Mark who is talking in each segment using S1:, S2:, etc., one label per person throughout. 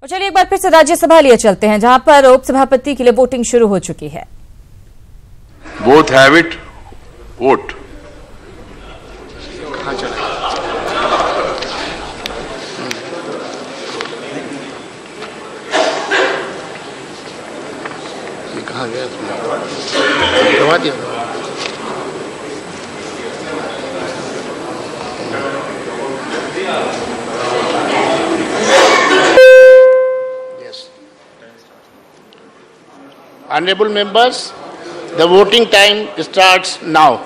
S1: तो चलिए एक बार फिर से राज्यसभा लिए चलते हैं, जहां पर उपसभापति के लिए वोटिंग शुरू हो चुकी है।
S2: Both have it, vote.
S3: कहाँ गया? करवा दिया। Honorable members, the voting time starts now.
S4: I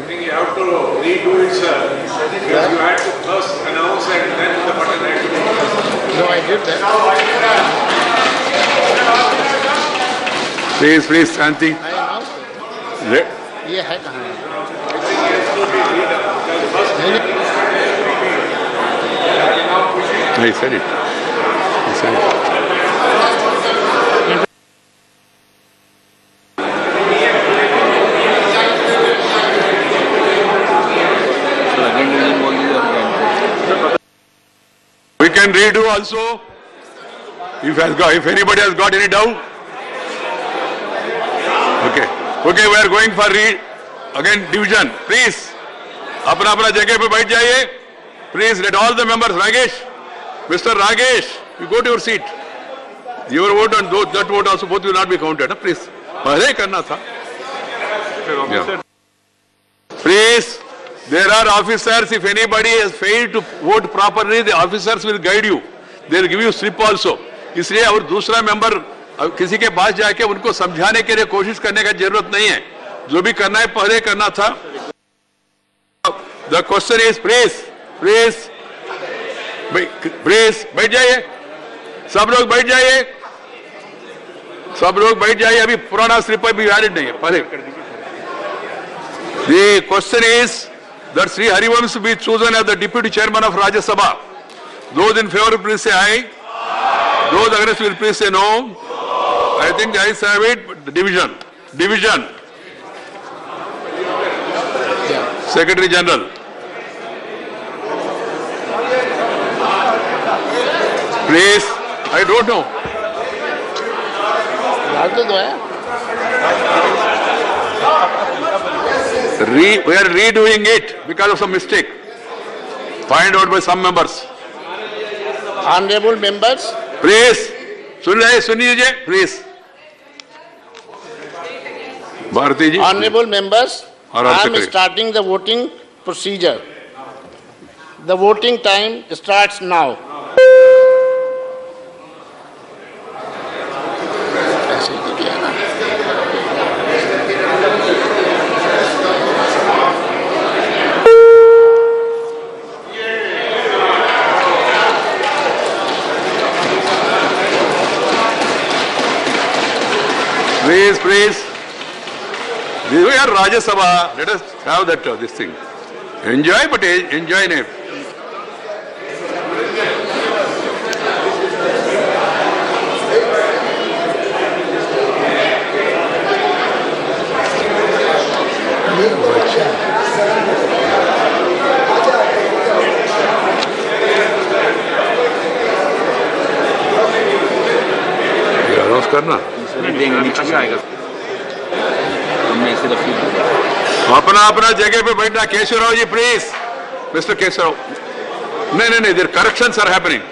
S4: think you have to redo it, sir. Because you had to first announce and then the button had to be pressed.
S3: No, I did that.
S2: Please, please, Shanti.
S3: I announced it. ये है कहाँ है?
S2: He said it. He said it. We can redo also. If anybody has got any doubt. Okay. Okay, we are going for again division. Please. अपना जगह पे बैठ जाइए. Please let all the members. Ragesh. Mr. Ragesh, you go to your seat. Your vote and that vote also both will not be counted. Please. पहले करना था. Yeah. Please, there are officers. If anybody has failed to vote properly, the officers will guide you. They will give you slip also. इसलिए और दूसरा member किसी के पास जाके उनको समझाने के लिए कोशिश करने का जरूरत नहीं है. जो भी करना है पहले करना था. The question is, please. बैठ जाइए. सब लोग बैठ जाइए. अभी पुराना स्लिप भी वैलिड नहीं है. पहले The question is that Sri Harivansh be chosen as the deputy chairman of Rajya Sabha. Those in favor please say aye. Those against will please say no. I think the ayes have it. Division. Secretary General. Please, I don't know. We are redoing it because of some mistake. Find out by some members.
S3: Honorable members.
S2: Please, सुनिए, please. Bharati ji.
S3: Honorable members, I am starting the voting procedure. The voting time starts now.
S2: Please. We are Rajya Sabha. Let us have that this thing. Enjoy, but enjoy it. करना अपना जगह पे बैठना. Keshavrao ji please. Mister Keshavrao. नहीं there corrections are happening.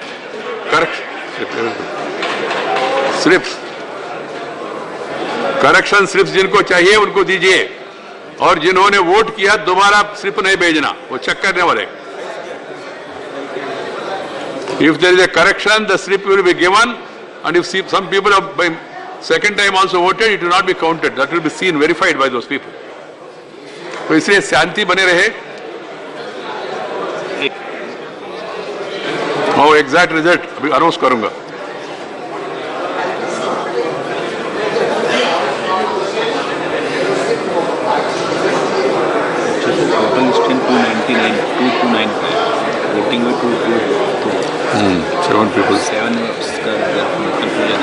S2: Correction slips जिनको चाहिए उनको दीजिए, और जिन्होंने वोट किया दोबारा स्लिप नहीं भेजना, वो चेक करने वाले. If there is a correction, the slip will be given, and if some people have by second time also voted, it will not be counted. That will be seen, verified by those people. तो इसलिए शांति बने रहे. और exact result अभी announce करूंगा.
S5: Total is 299, voting with 222.
S2: 7 people.
S5: 7 confusion.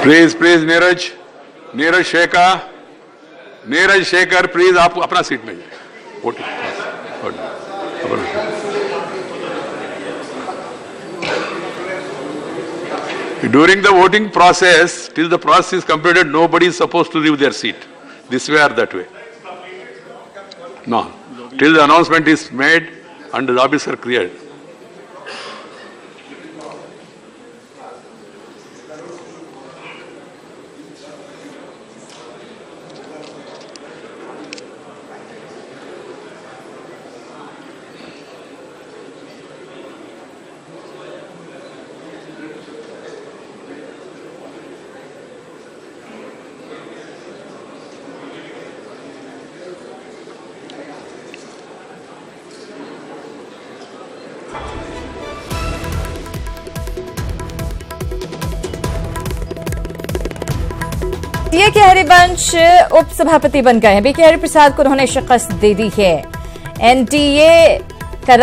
S2: Please, Neeraj. Neeraj Shekhar please आप अपना seat में जाए। Voting during the voting process, till the process is completed, nobody is supposed to leave their seat, this way or that way. No, till the announcement is made and the officer cleared.
S1: बीके के हरिवंश उपसभापति बन गए हैं। BK Hariprasad को उन्होंने शिकस्त दे दी है। एनडीए का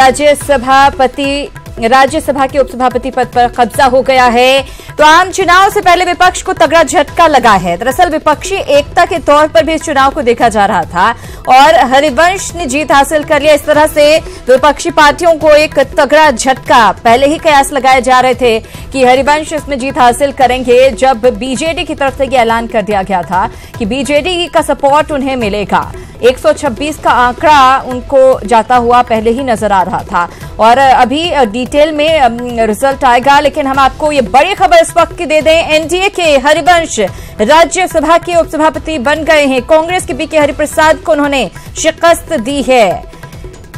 S1: राज्यसभा के उपसभापति पद पर कब्जा हो गया है। तो आम चुनाव से पहले विपक्ष को तगड़ा झटका लगा है। दरअसल विपक्षी एकता के तौर पर भी इस चुनाव को देखा जा रहा था और हरिवंश ने जीत हासिल कर लिया। इस तरह से विपक्षी पार्टियों को एक तगड़ा झटका, पहले ही कयास लगाए जा रहे थे कि हरिवंश इसमें जीत हासिल करेंगे। जब बीजेडी की तरफ से यह ऐलान कर दिया गया था कि बीजेडी का सपोर्ट उन्हें मिलेगा, 126 का आंकड़ा उनको जाता हुआ पहले ही नजर आ रहा था और अभी डिटेल में रिजल्ट आएगा। लेकिन हम आपको ये बड़ी खबर इस वक्त की दे दें, एनडीए के हरिवंश राज्यसभा के उपसभापति बन गए हैं। कांग्रेस के बीके हरिप्रसाद को उन्होंने शिकस्त दी है।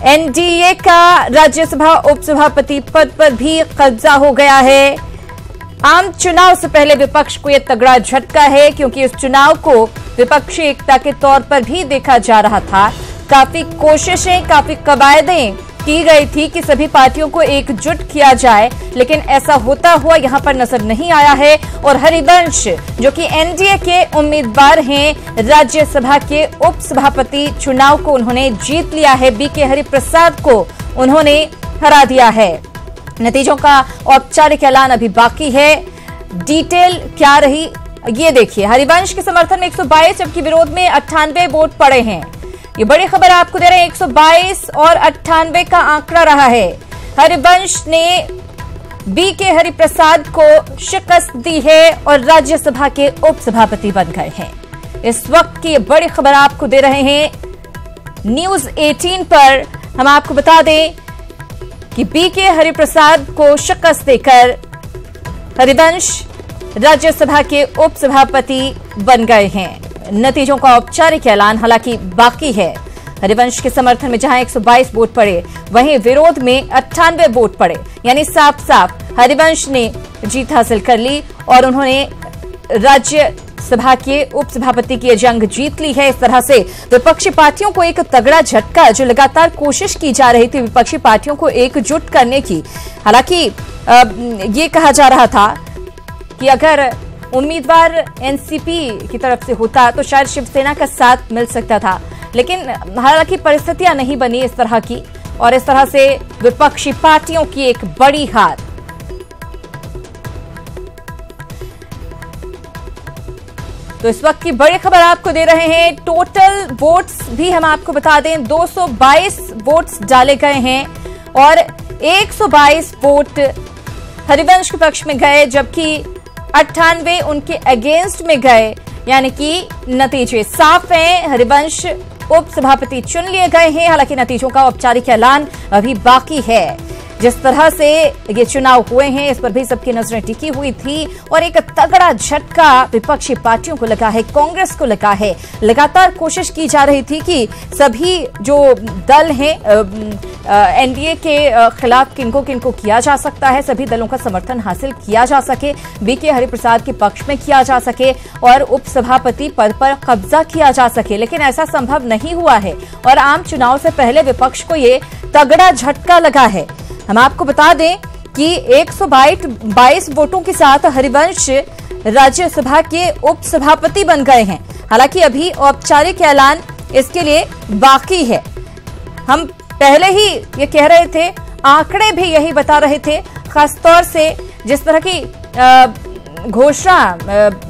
S1: एनडीए का राज्यसभा उपसभापति पद पर भी कब्जा हो गया है। आम चुनाव से पहले विपक्ष को यह तगड़ा झटका है क्योंकि इस चुनाव को विपक्षी एकता के तौर पर भी देखा जा रहा था। काफी कोशिशें, काफी कवायदें की गई थी कि सभी पार्टियों को एकजुट किया जाए, लेकिन ऐसा होता हुआ यहां पर नजर नहीं आया है। और हरिवंश जो कि एनडीए के उम्मीदवार हैं, राज्यसभा के उपसभापति चुनाव को उन्होंने जीत लिया है। बीके हरिप्रसाद को उन्होंने हरा दिया है। नतीजों का औपचारिक ऐलान अभी बाकी है। डिटेल क्या रही ये देखिए। हरिवंश के समर्थन में 122 जबकि विरोध में 98 वोट पड़े हैं। ये बड़ी खबर आपको दे रहे हैं। 122 और 98 का आंकड़ा रहा है। हरिवंश ने बीके हरिप्रसाद को शिकस्त दी है और राज्यसभा के उपसभापति बन गए हैं। इस वक्त की बड़ी खबर आपको दे रहे हैं न्यूज 18 पर। हम आपको बता दें कि बीके हरिप्रसाद को शिकस्त देकर हरिवंश राज्यसभा के उपसभापति बन गए हैं। नतीजों का औपचारिक ऐलान हालांकि बाकी है। हरिवंश के समर्थन में जहां 122 वोट पड़े, वहीं विरोध में 98 वोट पड़े, यानी साफ साफ हरिवंश ने जीत हासिल कर ली और उन्होंने राज्यसभा के उपसभापति की जंग जीत ली है। इस तरह से विपक्षी पार्टियों को एक तगड़ा झटका, जो लगातार कोशिश की जा रही थी विपक्षी पार्टियों को एकजुट करने की। हालांकि ये कहा जा रहा था कि अगर उम्मीदवार एनसीपी की तरफ से होता तो शायद शिवसेना का साथ मिल सकता था, लेकिन हालांकि परिस्थितियां नहीं बनी इस तरह की और इस तरह से विपक्षी पार्टियों की एक बड़ी हार। तो इस वक्त की बड़ी खबर आपको दे रहे हैं। टोटल वोट्स भी हम आपको बता दें, 222 वोट्स डाले गए हैं और 122 वोट हरिवंश के पक्ष में गए जबकि 98 उनके अगेंस्ट में गए, यानी कि नतीजे साफ हैं। हरिवंश उपसभापति चुन लिए गए हैं। हालांकि नतीजों का औपचारिक ऐलान अभी बाकी है। जिस तरह से ये चुनाव हुए हैं इस पर भी सबकी नजरें टिकी हुई थी और एक तगड़ा झटका विपक्षी पार्टियों को लगा है, कांग्रेस को लगा है। लगातार कोशिश की जा रही थी कि सभी जो दल हैं एनडीए के खिलाफ किनको किनको किया जा सकता है, सभी दलों का समर्थन हासिल किया जा सके, बीके हरिप्रसाद के पक्ष में किया जा सके और उपसभापति पद पर कब्जा किया जा सके, लेकिन ऐसा संभव नहीं हुआ है और आम चुनाव से पहले विपक्ष को ये तगड़ा झटका लगा है। हम आपको बता दें कि 122 वोटों के साथ हरिवंश राज्यसभा के उपसभापति बन गए हैं। हालांकि अभी औपचारिक ऐलान इसके लिए बाकी है। हम पहले ही ये कह रहे थे, आंकड़े भी यही बता रहे थे, खासतौर से जिस तरह की घोषणा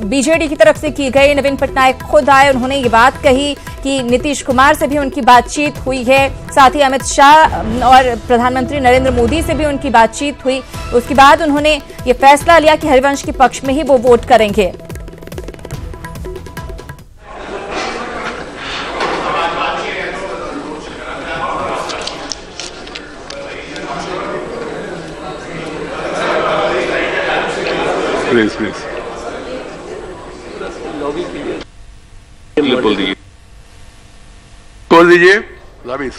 S1: बीजेडी की तरफ से की गई। नवीन पटनायक खुद आए, उन्होंने ये बात कही कि नीतीश कुमार से भी उनकी बातचीत हुई है, साथ ही अमित शाह और प्रधानमंत्री नरेंद्र मोदी से भी उनकी बातचीत हुई। उसके बाद उन्होंने ये फैसला लिया कि हरिवंश के पक्ष में ही वो वोट करेंगे।
S2: प्लीज बोल दीजिए, खोल दीजिए lobbies.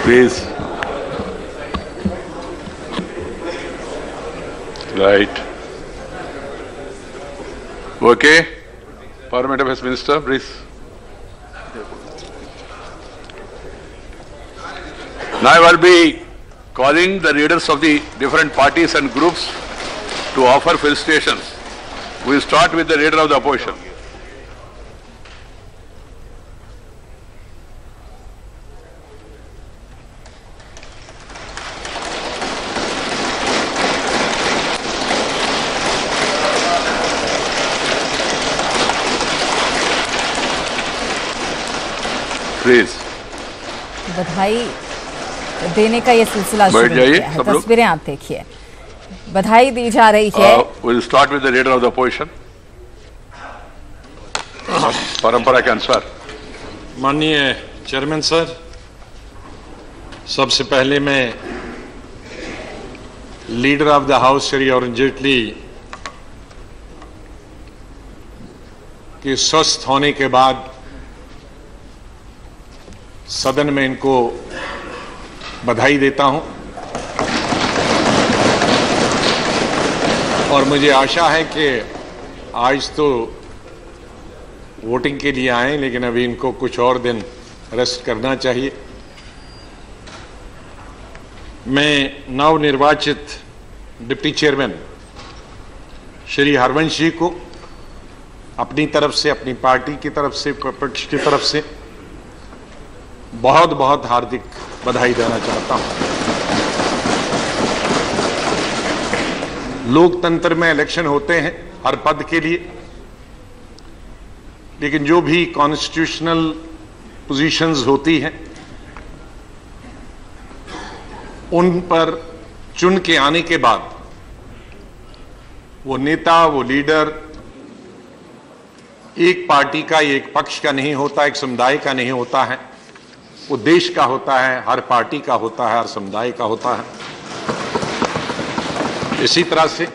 S2: Please right okay. Parliament affairs minister please. Now I will be calling the leaders of the different parties and groups to offer felicitations. We will start with the leader of the opposition. Please.
S1: बधाई देने का ये सिलसिला शुरू किया है। तस्वीरें आप देखिए, बधाई दी जा रही है।
S2: We'll start with the leader of the opposition. परंपरा के अनुसार।
S6: माननीय चेयरमैन सर, सबसे पहले मैं leader of the house Shri Arun Jaitley के स्वस्थ होने के बाद सदन में इनको बधाई देता हूं और मुझे आशा है कि आज तो वोटिंग के लिए आए, लेकिन अभी इनको कुछ और दिन रेस्ट करना चाहिए। मैं नवनिर्वाचित डिप्टी चेयरमैन श्री हरवंश जी को अपनी तरफ से, अपनी पार्टी की तरफ से, विपक्ष की तरफ से बहुत बहुत हार्दिक बधाई देना चाहता हूं। लोकतंत्र में इलेक्शन होते हैं हर पद के लिए, लेकिन जो भी कॉन्स्टिट्यूशनल पोजीशंस होती हैं उन पर चुन के आने के बाद वो नेता, वो लीडर एक पार्टी का, एक पक्ष का नहीं होता, एक समुदाय का नहीं होता है, वो देश का होता है, हर पार्टी का होता है, हर समुदाय का होता है। इसी तरह से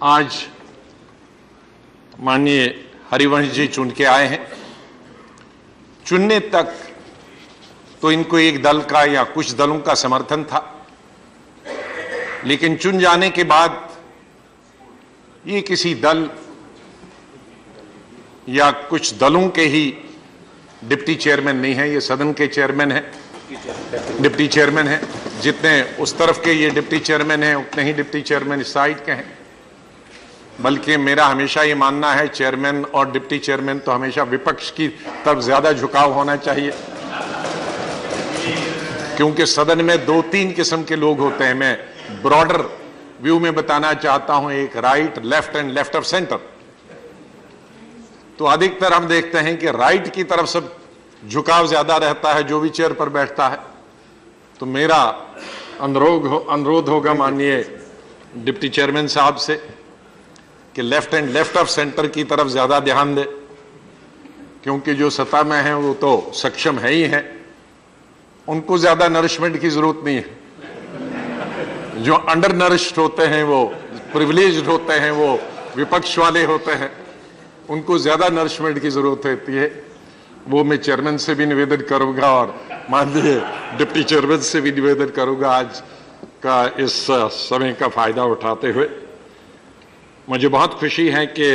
S6: आज माननीय हरिवंश जी चुन के आए हैं। चुनने तक तो इनको एक दल का या कुछ दलों का समर्थन था, लेकिन चुन जाने के बाद ये किसी दल या कुछ दलों के ही डिप्टी चेयरमैन नहीं है, ये सदन के चेयरमैन हैं, डिप्टी चेयरमैन हैं। जितने उस तरफ के ये डिप्टी चेयरमैन हैं उतने ही डिप्टी चेयरमैन इस साइड के हैं। बल्कि मेरा हमेशा ये मानना है चेयरमैन और डिप्टी चेयरमैन तो हमेशा विपक्ष की तरफ ज्यादा झुकाव होना चाहिए, क्योंकि सदन में 2-3 किस्म के लोग होते हैं। मैं ब्रॉडर व्यू में बताना चाहता हूं, एक right, left and left of centre. तो अधिकतर हम देखते हैं कि राइट की तरफ से झुकाव ज्यादा रहता है जो भी चेयर पर बैठता है। तो मेरा अनुरोध होगा माननीय डिप्टी चेयरमैन साहब से कि left and left of centre की तरफ ज्यादा ध्यान दे, क्योंकि जो सत्ता में है वो तो सक्षम है ही है, उनको ज्यादा नरिशमेंट की जरूरत नहीं है। जो अंडर नरिश्ड होते हैं, वो प्रिविलेज्ड होते हैं, वो विपक्ष वाले होते हैं, उनको ज्यादा नरिशमेंट की जरूरत होती है। वो मैं चेयरमैन से भी निवेदन करूंगा और माननीय डिप्टी चेयरमैन से भी निवेदन करूंगा आज का इस समय का फायदा उठाते हुए। मुझे बहुत खुशी है कि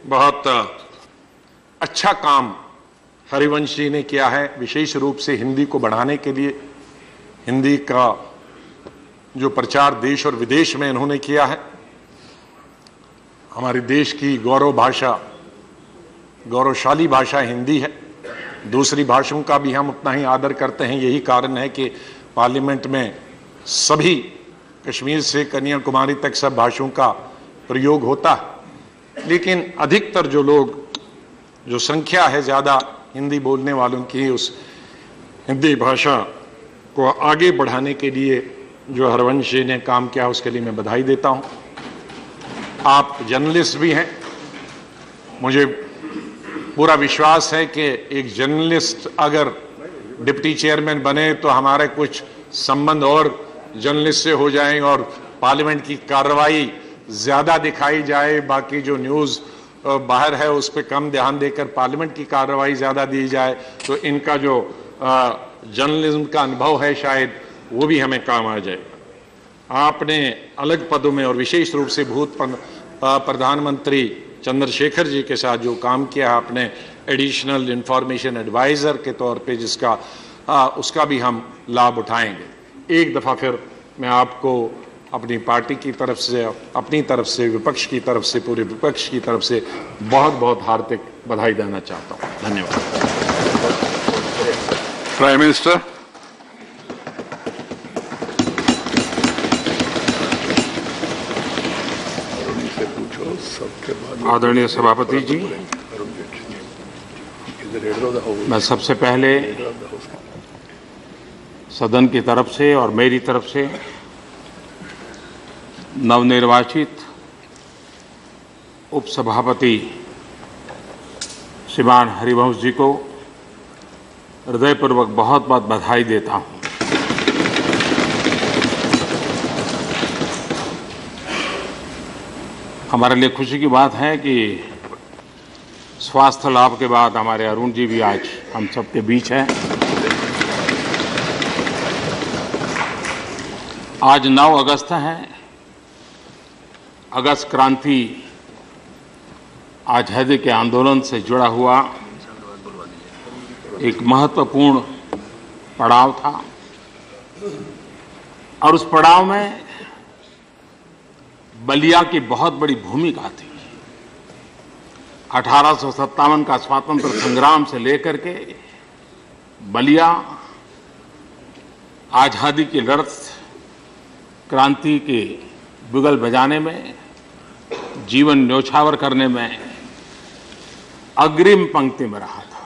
S6: बहुत अच्छा काम हरिवंश जी ने किया है, विशेष रूप से हिंदी को बढ़ाने के लिए। हिंदी का जो प्रचार देश और विदेश में इन्होंने किया है, हमारे देश की गौरव भाषा, गौरवशाली भाषा हिंदी है। दूसरी भाषाओं का भी हम उतना ही आदर करते हैं। यही कारण है कि पार्लियामेंट में सभी कश्मीर से कन्याकुमारी तक सब भाषाओं का प्रयोग होता है, लेकिन अधिकतर जो लोग, जो संख्या है ज़्यादा हिंदी बोलने वालों की, उस हिंदी भाषा को आगे बढ़ाने के लिए जो हरवंश जी ने काम किया उसके लिए मैं बधाई देता हूं। आप जर्नलिस्ट भी हैं, मुझे पूरा विश्वास है कि एक जर्नलिस्ट अगर डिप्टी चेयरमैन बने तो हमारे कुछ संबंध और जर्नलिस्ट से हो जाएं और पार्लियामेंट की कार्रवाई ज़्यादा दिखाई जाए, बाकी जो न्यूज़ बाहर है उस पर कम ध्यान देकर पार्लियामेंट की कार्रवाई ज़्यादा दी जाए, तो इनका जो जर्नलिज्म का अनुभव है शायद वो भी हमें काम आ जाएगा। आपने अलग पदों में और विशेष रूप से प्रधानमंत्री चंद्रशेखर जी के साथ जो काम किया, आपने एडिशनल इंफॉर्मेशन एडवाइज़र के तौर पे जिसका उसका भी हम लाभ उठाएंगे। एक दफ़ा फिर मैं आपको अपनी पार्टी की तरफ से, अपनी तरफ से, विपक्ष की तरफ से, पूरे विपक्ष की तरफ से बहुत बहुत हार्दिक बधाई देना चाहता हूँ। धन्यवाद।
S2: Prime minister.
S7: आदरणीय सभापति जी, मैं सबसे पहले सदन की तरफ से और मेरी तरफ से नवनिर्वाचित उपसभापति श्रीमान हरिवंश जी को हृदयपूर्वक बहुत बहुत बधाई देता हूं। हमारे लिए खुशी की बात है कि स्वास्थ्य लाभ के बाद हमारे अरुण जी भी आज हम सबके बीच हैं। आज 9 अगस्त है। अगस्त क्रांति आज़ादी के आंदोलन से जुड़ा हुआ एक महत्वपूर्ण पड़ाव था और उस पड़ाव में बलिया की बहुत बड़ी भूमिका थी। 1857 का स्वातंत्र संग्राम से लेकर के बलिया आज़ादी की लड़त, क्रांति के बिगल बजाने में, जीवन न्योछावर करने में अग्रिम पंक्ति में रहा था।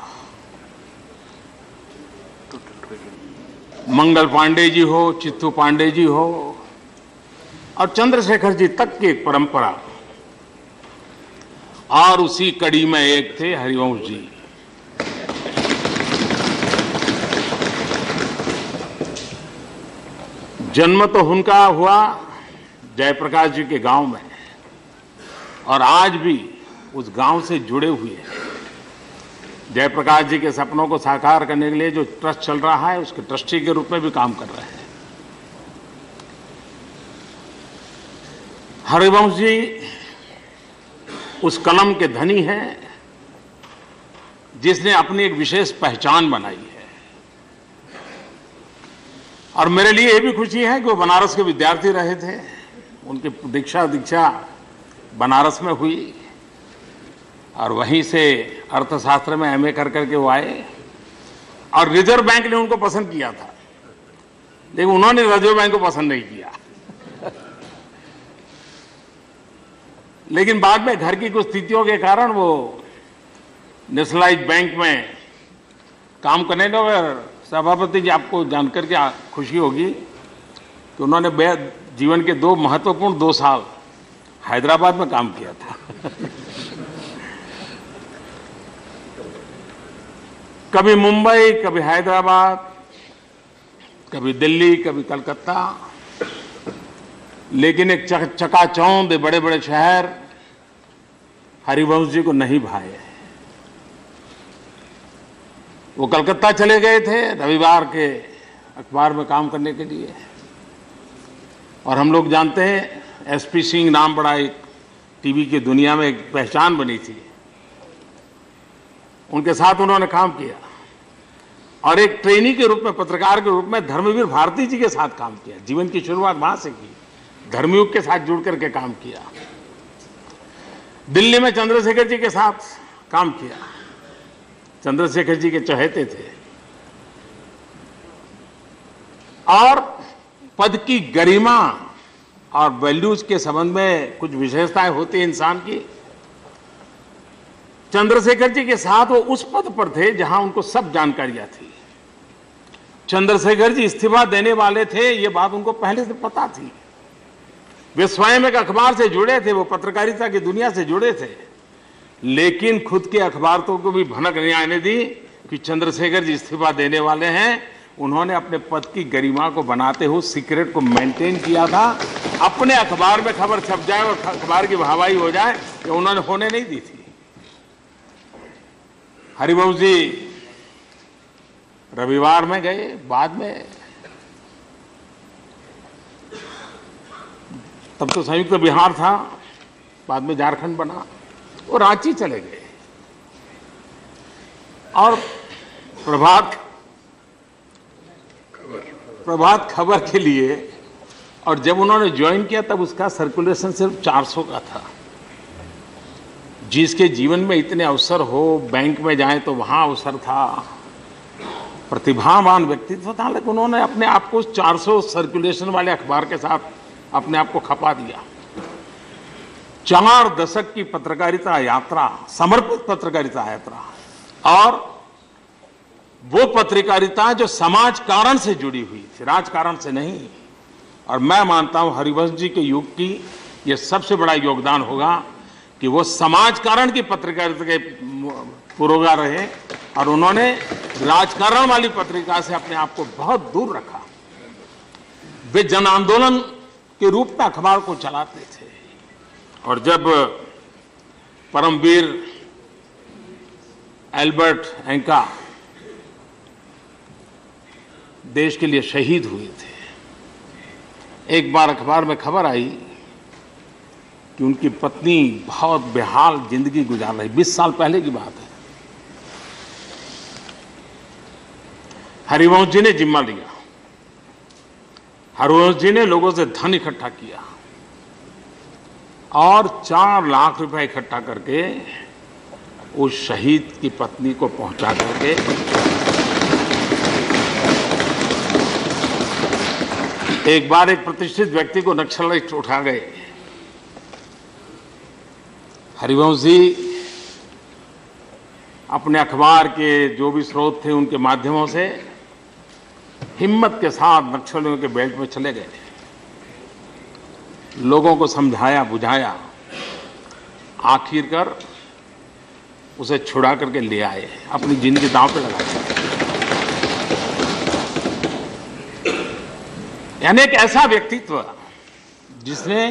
S7: मंगल पांडे जी हो, चित्तू पांडे जी हो और चंद्रशेखर जी तक की एक परंपरा, और उसी कड़ी में एक थे हरिवंश जी। जन्म तो उनका हुआ जयप्रकाश जी के गांव में और आज भी उस गांव से जुड़े हुए हैं। जयप्रकाश जी के सपनों को साकार करने के लिए जो ट्रस्ट चल रहा है उसके ट्रस्टी के रूप में भी काम कर रहे हैं। हरिवंश जी उस कलम के धनी हैं जिसने अपनी एक विशेष पहचान बनाई है। और मेरे लिए यह भी खुशी है कि वो बनारस के विद्यार्थी रहे थे, उनकी दीक्षा बनारस में हुई और वहीं से अर्थशास्त्र में एमए कर करके वो आए और रिजर्व बैंक ने उनको पसंद किया था, लेकिन उन्होंने रिजर्व बैंक को पसंद नहीं किया। लेकिन बाद में घर की कुछ स्थितियों के कारण वो नेशनलाइज्ड बैंक में काम करने लगे। और सभापति जी, आपको जानकर के खुशी होगी कि उन्होंने जीवन के 2 महत्वपूर्ण 2 साल हैदराबाद में काम किया था। कभी मुंबई, कभी हैदराबाद, कभी दिल्ली, कभी कलकत्ता, लेकिन एक चकाचौंध बड़े बड़े शहर हरिवंश जी को नहीं भाए। वो कलकत्ता चले गए थे रविवार के अखबार में काम करने के लिए, और हम लोग जानते हैं एसपी सिंह नाम बड़ा एक टीवी की दुनिया में एक पहचान बनी थी, उनके साथ उन्होंने काम किया। और एक ट्रेनी के रूप में, पत्रकार के रूप में धर्मवीर भारती जी के साथ काम किया। जीवन की शुरुआत वहां से की, धर्मयुग के साथ जुड़ करके काम किया। दिल्ली में चंद्रशेखर जी के साथ काम किया, चंद्रशेखर जी के चहेते थे। और पद की गरिमा और वैल्यूज के संबंध में कुछ विशेषताएं होती हैं इंसान की। चंद्रशेखर जी के साथ वो उस पद पर थे जहां उनको सब जानकारियां थी। चंद्रशेखर जी इस्तीफा देने वाले थे, ये बात उनको पहले से पता थी। वे स्वयं एक अखबार से जुड़े थे, वो पत्रकारिता की दुनिया से जुड़े थे, लेकिन खुद के अखबार को भी भनक नहीं आने दी कि चंद्रशेखर जी इस्तीफा देने वाले हैं। उन्होंने अपने पद की गरिमा को बनाते हुए सीक्रेट को मेंटेन किया था। अपने अखबार में खबर छप जाए और अखबार की वाहवाही हो जाए, ये उन्होंने होने नहीं दी थी। हरिवंश जी रविवार में गए, बाद में तब तो संयुक्त बिहार था, बाद में झारखंड बना, वो रांची चले गए और प्रभात खबर के लिए। और जब उन्होंने ज्वाइन किया तब उसका सर्कुलेशन सिर्फ 400 का था। जिसके जीवन में इतने अवसर हो, बैंक में जाएं तो वहां अवसर था, प्रतिभावान व्यक्तित्व था, लेकिन उन्होंने अपने आप को 400 सर्कुलेशन वाले अखबार के साथ अपने आप को खपा दिया। 4 दशक की पत्रकारिता यात्रा, समर्पित पत्रकारिता यात्रा, और वो पत्रकारिता जो समाज कारण से जुड़ी हुई थी, राजकारण से नहीं। और मैं मानता हूं हरिवंश जी के युग की ये सबसे बड़ा योगदान होगा कि वो समाज कारण की पत्रकारिता के पुरोगार रहे और उन्होंने राजकारण वाली पत्रिका से अपने आप को बहुत दूर रखा। वे जन आंदोलन के रूप में अखबार को चलाते थे। और जब परमवीर एल्बर्ट एंका देश के लिए शहीद हुए थे, एक बार अखबार में खबर आई कि उनकी पत्नी बहुत बेहाल जिंदगी गुजार रही। 20 साल पहले की बात है। हरिवंश जी ने जिम्मा लिया। हरिवंश जी ने लोगों से धन इकट्ठा किया और 4 लाख रुपए इकट्ठा करके उस शहीद की पत्नी को पहुंचा करके एक बार एक प्रतिष्ठित व्यक्ति को नक्सलिस्ट उठा गए। हरिवंश जी अपने अखबार के जो भी स्रोत थे उनके माध्यमों से हिम्मत के साथ नक्सलियों के बेल्ट में चले गए, लोगों को समझाया बुझाया, आखिरकार उसे छुड़ा करके ले आए, अपनी जिंदगी दांव पे लगा। यानी एक ऐसा व्यक्तित्व जिसने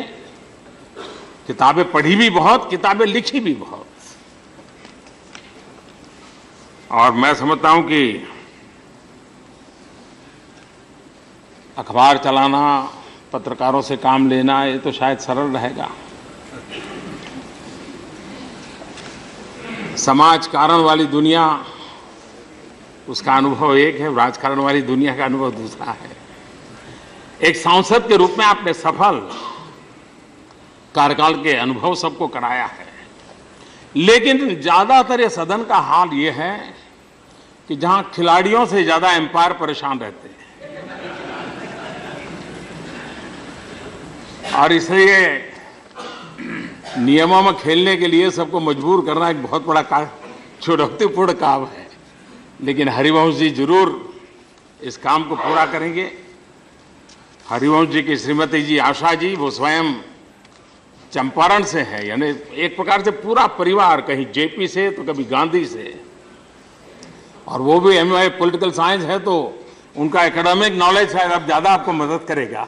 S7: किताबें पढ़ी भी बहुत, किताबें लिखी भी बहुत। और मैं समझता हूं कि अखबार चलाना, पत्रकारों से काम लेना, ये तो शायद सरल रहेगा। समाज कारण वाली दुनिया, उसका अनुभव एक है, राजकारण वाली दुनिया का अनुभव दूसरा है। एक सांसद के रूप में आपने सफल कार्यकाल के अनुभव सबको कराया है, लेकिन ज्यादातर ये सदन का हाल ये है कि जहां खिलाड़ियों से ज्यादा एम्पायर परेशान रहते हैं। और इसलिए नियमों में खेलने के लिए सबको मजबूर करना एक बहुत बड़ा चुनौतीपूर्ण काम है, लेकिन हरिवंश जी जरूर इस काम को पूरा करेंगे। हरिवंश जी की श्रीमती जी आशा जी, वो स्वयं चंपारण से है, यानी एक प्रकार से पूरा परिवार, कहीं जेपी से तो कभी गांधी से, और वो भी एमए पॉलिटिकल साइंस है, तो उनका एकेडमिक नॉलेज शायद अब ज्यादा आपको मदद करेगा।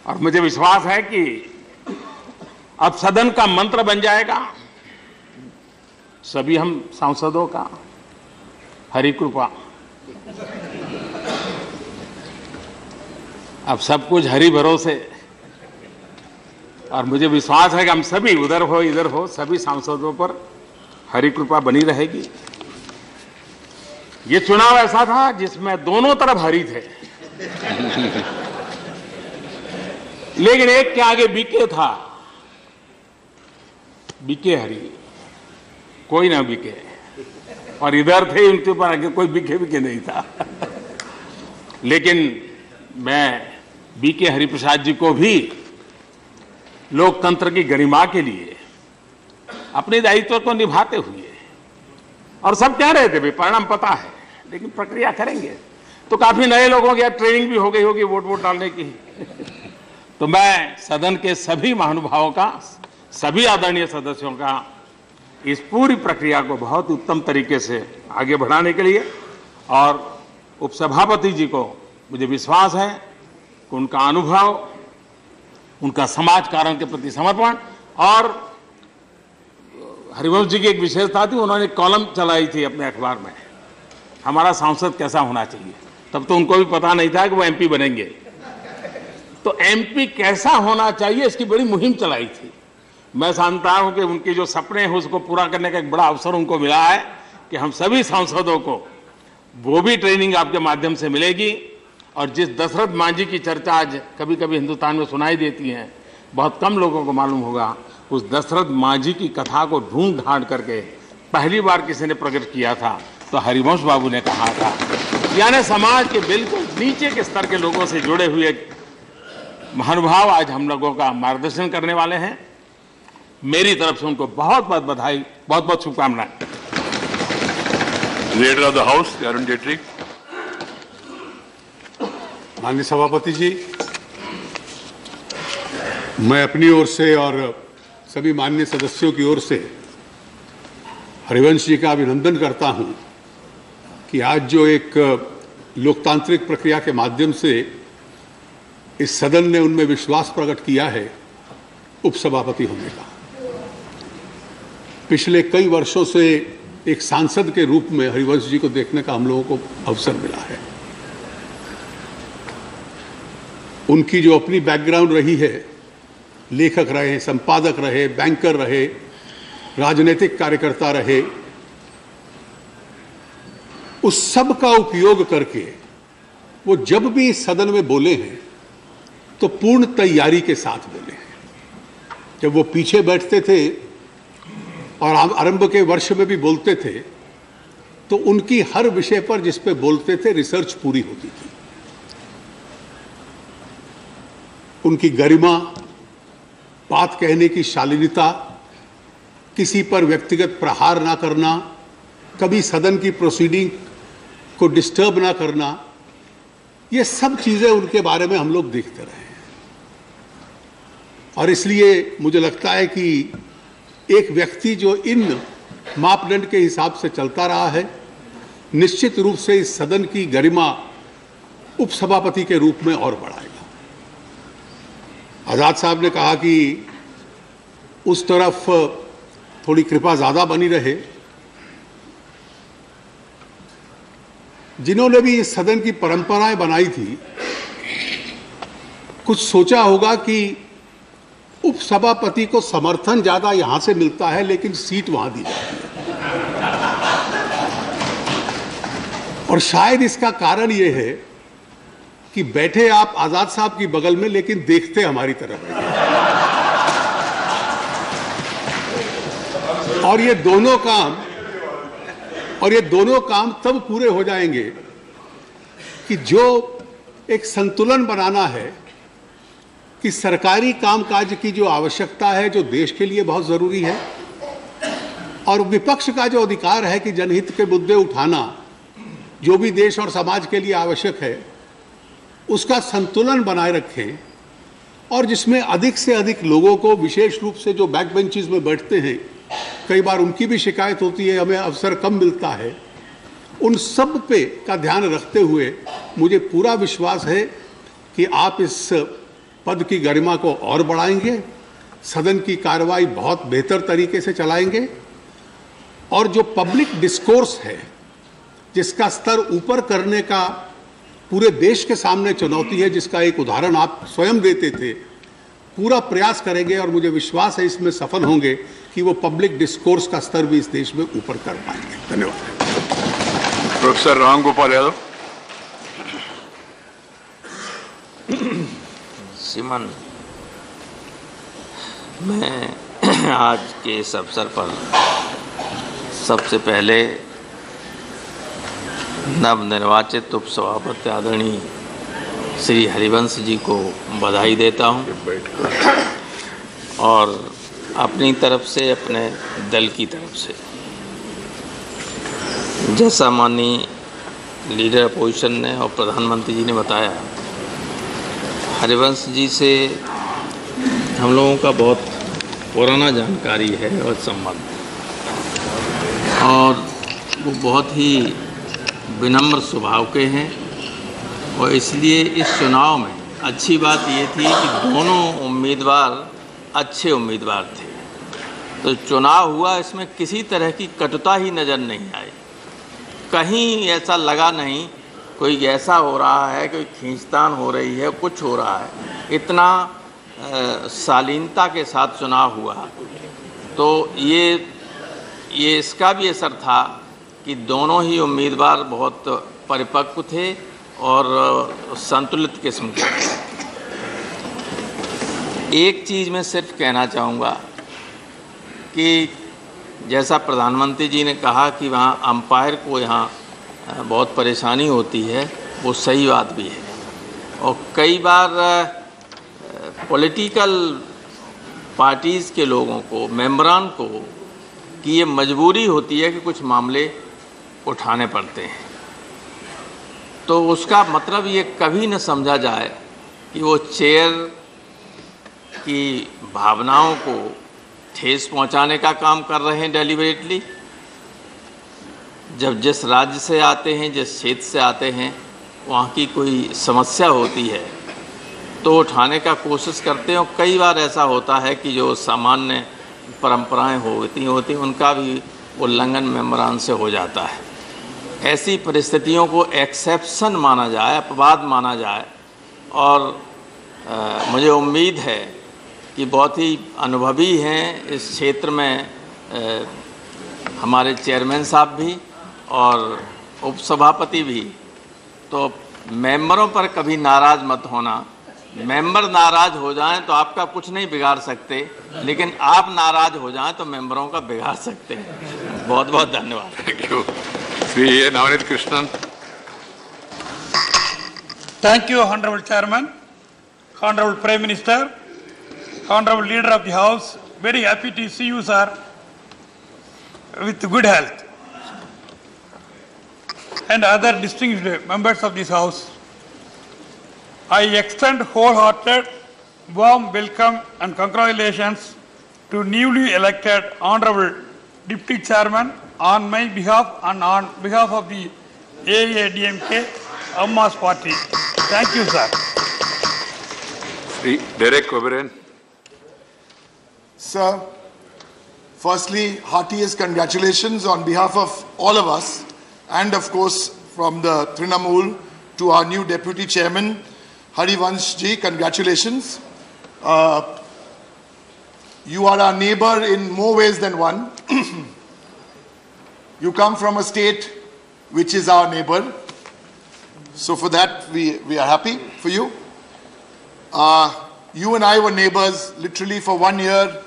S7: और मुझे विश्वास है कि अब सदन का मंत्र बन जाएगा सभी हम सांसदों का, हरि कृपा। अब सब कुछ हरि भरोसे, और मुझे विश्वास है कि हम सभी, उधर हो इधर हो, सभी सांसदों पर हरि कृपा बनी रहेगी। ये चुनाव ऐसा था जिसमें दोनों तरफ हरि थे, लेकिन एक के आगे बीके था, बीके हरि, कोई ना बीके, और इधर थे उनके ऊपर आगे कोई बीके बीके नहीं था। लेकिन मैं बीके हरिप्रसाद जी को भी लोकतंत्र की गरिमा के लिए अपने दायित्व को निभाते हुए, और सब कह रहे थे भाई परिणाम पता है लेकिन प्रक्रिया करेंगे, तो काफी नए लोगों की ट्रेनिंग भी हो गई होगी वोट डालने की। तो मैं सदन के सभी महानुभावों का, सभी आदरणीय सदस्यों का इस पूरी प्रक्रिया को बहुत उत्तम तरीके से आगे बढ़ाने के लिए, और उपसभापति जी को मुझे विश्वास है कि उनका अनुभव, उनका समाज कारण के प्रति समर्पण, और हरिवंश जी की एक विशेषता थी, उन्होंने कॉलम चलाई थी अपने अखबार में, हमारा सांसद कैसा होना चाहिए। तब तो उनको भी पता नहीं था कि वो एमपी बनेंगे, तो एमपी कैसा होना चाहिए इसकी बड़ी मुहिम चलाई थी। मैं जानता हूं कि उनके जो सपने हैं उसको पूरा करने का एक बड़ा अवसर उनको मिला है कि हम सभी सांसदों को वो भी ट्रेनिंग आपके माध्यम से मिलेगी। और जिस दशरथ मांझी की चर्चा आज कभी कभी हिंदुस्तान में सुनाई देती है, बहुत कम लोगों को मालूम होगा, उस दशरथ मांझी की कथा को ढूंढ ढांड करके पहली बार किसी ने प्रकट किया था तो हरिवंश बाबू ने कहा था। यानी समाज के बिल्कुल नीचे के स्तर के लोगों से जुड़े हुए महानुभाव आज हम लोगों का मार्गदर्शन करने वाले हैं। मेरी तरफ से उनको बहुत बहुत बधाई, बहुत बहुत शुभकामनाएं।
S2: Leader of the house Arun Jaitley.
S8: माननीय सभापति जी, मैं अपनी ओर से और सभी माननीय सदस्यों की ओर से हरिवंश जी का अभिनंदन करता हूं कि आज जो एक लोकतांत्रिक प्रक्रिया के माध्यम से इस सदन ने उनमें विश्वास प्रकट किया है उपसभापति होने का। पिछले कई वर्षों से एक सांसद के रूप में हरिवंश जी को देखने का हम लोगों को अवसर मिला है। उनकी जो अपनी बैकग्राउंड रही है, लेखक रहे, संपादक रहे, बैंकर रहे, राजनीतिक कार्यकर्ता रहे, उस सब का उपयोग करके वो जब भी इस सदन में बोले हैं तो पूर्ण तैयारी के साथ बोले हैं। जब वो पीछे बैठते थे और आरंभ के वर्ष में भी बोलते थे तो उनकी हर विषय पर जिस पे बोलते थे रिसर्च पूरी होती थी। उनकी गरिमा, बात कहने की शालीनता, किसी पर व्यक्तिगत प्रहार ना करना, कभी सदन की प्रोसीडिंग को डिस्टर्ब ना करना, ये सब चीजें उनके बारे में हम लोग देखते रहे हैं। और इसलिए मुझे लगता है कि एक व्यक्ति जो इन मापदंड के हिसाब से चलता रहा है, निश्चित रूप से इस सदन की गरिमा उपसभापति के रूप में और बढ़ाएगा। आजाद साहब ने कहा कि उस तरफ थोड़ी कृपा ज्यादा बनी रहे। जिन्होंने भी इस सदन की परंपराएं बनाई थी, कुछ सोचा होगा कि उपसभापति को समर्थन ज्यादा यहां से मिलता है लेकिन सीट वहां दी जाती है। और शायद इसका कारण यह है कि बैठे आप आजाद साहब की बगल में लेकिन देखते हमारी तरफ है। और ये दोनों काम तब पूरे हो जाएंगे कि जो एक संतुलन बनाना है कि सरकारी कामकाज की जो आवश्यकता है, जो देश के लिए बहुत जरूरी है, और विपक्ष का जो अधिकार है कि जनहित के मुद्दे उठाना, जो भी देश और समाज के लिए आवश्यक है, उसका संतुलन बनाए रखें। और जिसमें अधिक से अधिक लोगों को, विशेष रूप से जो बैक बेंचेस में बैठते हैं, कई बार उनकी भी शिकायत होती है, हमें अवसर कम मिलता है, उन सब पे का ध्यान रखते हुए मुझे पूरा विश्वास है कि आप इस पद की गरिमा को और बढ़ाएंगे, सदन की कार्रवाई बहुत बेहतर तरीके से चलाएंगे, और जो पब्लिक डिस्कोर्स है जिसका स्तर ऊपर करने का पूरे देश के सामने चुनौती है, जिसका एक उदाहरण आप स्वयं देते थे, पूरा प्रयास करेंगे और मुझे विश्वास है इसमें सफल होंगे कि वो पब्लिक डिस्कोर्स का स्तर भी इस देश में ऊपर कर पाएंगे। धन्यवाद।
S2: प्रोफेसर राम गोपाल यादव।
S5: श्रीमान, मैं आज के इस अवसर पर सबसे पहले नवनिर्वाचित उपसभापति आदरणीय श्री हरिवंश जी को बधाई देता हूं और अपनी तरफ से, अपने दल की तरफ से, जैसा माननीय लीडर अपोजिशन ने और प्रधानमंत्री जी ने बताया, हरिवंश जी से हम लोगों का बहुत पुराना जानकारी है और संबंध, और वो बहुत ही विनम्र स्वभाव के हैं। और इसलिए इस चुनाव में अच्छी बात ये थी कि दोनों उम्मीदवार अच्छे उम्मीदवार थे, तो चुनाव हुआ, इसमें किसी तरह की कटुता ही नज़र नहीं आई। कहीं ऐसा लगा नहीं कोई ऐसा हो रहा है, कोई खींचतान हो रही है, कुछ हो रहा है। इतना शालीनता के साथ चुनाव हुआ, तो ये इसका भी असर था कि दोनों ही उम्मीदवार बहुत परिपक्व थे और संतुलित किस्म के। एक चीज़ मैं सिर्फ कहना चाहूँगा कि जैसा प्रधानमंत्री जी ने कहा कि वहाँ अंपायर को यहाँ बहुत परेशानी होती है, वो सही बात भी है। और कई बार पॉलिटिकल पार्टीज़ के लोगों को, मेंबरान को, कि ये मजबूरी होती है कि कुछ मामले उठाने पड़ते हैं, तो उसका मतलब ये कभी न समझा जाए कि वो चेयर की भावनाओं को ठेस पहुंचाने का काम कर रहे हैं डेलिबरेटली। जब जिस राज्य से आते हैं, जिस क्षेत्र से आते हैं, वहाँ की कोई समस्या होती है तो उठाने का कोशिश करते हैं। और कई बार ऐसा होता है कि जो सामान्य परंपराएं होती उनका भी उल्लंघन मेंबरान से हो जाता है। ऐसी परिस्थितियों को एक्सेप्शन माना जाए, अपवाद माना जाए। और मुझे उम्मीद है कि बहुत ही अनुभवी हैं इस क्षेत्र में हमारे चेयरमैन साहब भी और उपसभापति भी। तो मेंबरों पर कभी नाराज़ मत होना। मेंबर नाराज़ हो जाएं तो आपका कुछ नहीं बिगाड़ सकते, लेकिन आप नाराज़ हो जाएं तो मेंबरों का बिगाड़ सकते हैं। बहुत बहुत धन्यवाद।
S2: Thank you. Shri Navneet Krishnan.
S9: Thank you, Honorable Chairman, Honorable Prime Minister, Honorable Leader of the House. Very happy to see you, sir, with good health. And other distinguished members of this House. I extend wholehearted warm welcome and congratulations to newly elected Honorable Deputy Chairman on my behalf and on behalf of the AADMK Amma's party. Thank you, sir.
S2: Sri Derek O'Brien.
S10: Sir, firstly, heartiest congratulations on behalf of all of us and of course from the Trinamool to our new Deputy Chairman, Harivansh ji, congratulations. You are our neighbor in more ways than one. You come from a state which is our neighbor. So for that, we are happy for you. You and I were neighbors literally for 1 year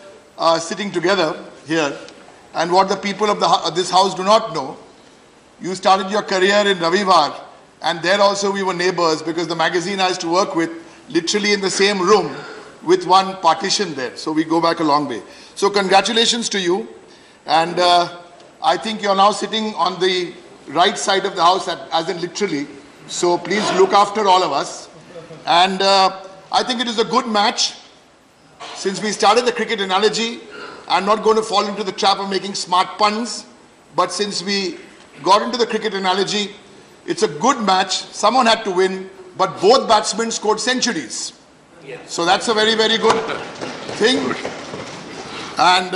S10: sitting together here. And what the people of this house do not know, you started your career in Ravivar, and there also we were neighbors because the magazine I used to work with literally in the same room with one partition there. So we go back a long way. So congratulations to you. And I think you're now sitting on the right side of the house, as in literally. So please look after all of us. And I think it is a good match. Since we started the cricket analogy, I'm not going to fall into the trap of making smart puns. But since we got into the cricket analogy, it's a good match. Someone had to win, but both batsmen scored centuries. So that's a very, very good thing. And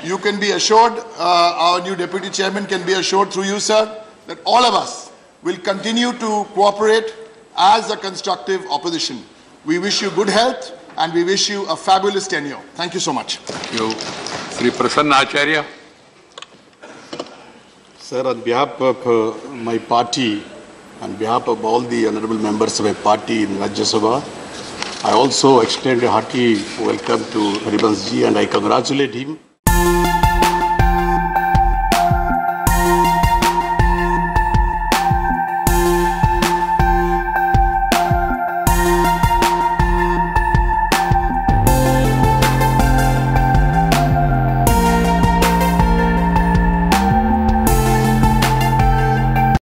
S10: you can be assured, our new Deputy Chairman can be assured through you, sir, that all of us will continue to cooperate as a constructive opposition. We wish you good health and we wish you a fabulous tenure. Thank you so much.
S2: Thank you. Sri Prasanna Acharya.
S11: Sir, on behalf of my party, on behalf of all the honorable members of my party in Rajya Sabha, I also extend a hearty welcome to Harivansh ji and I congratulate him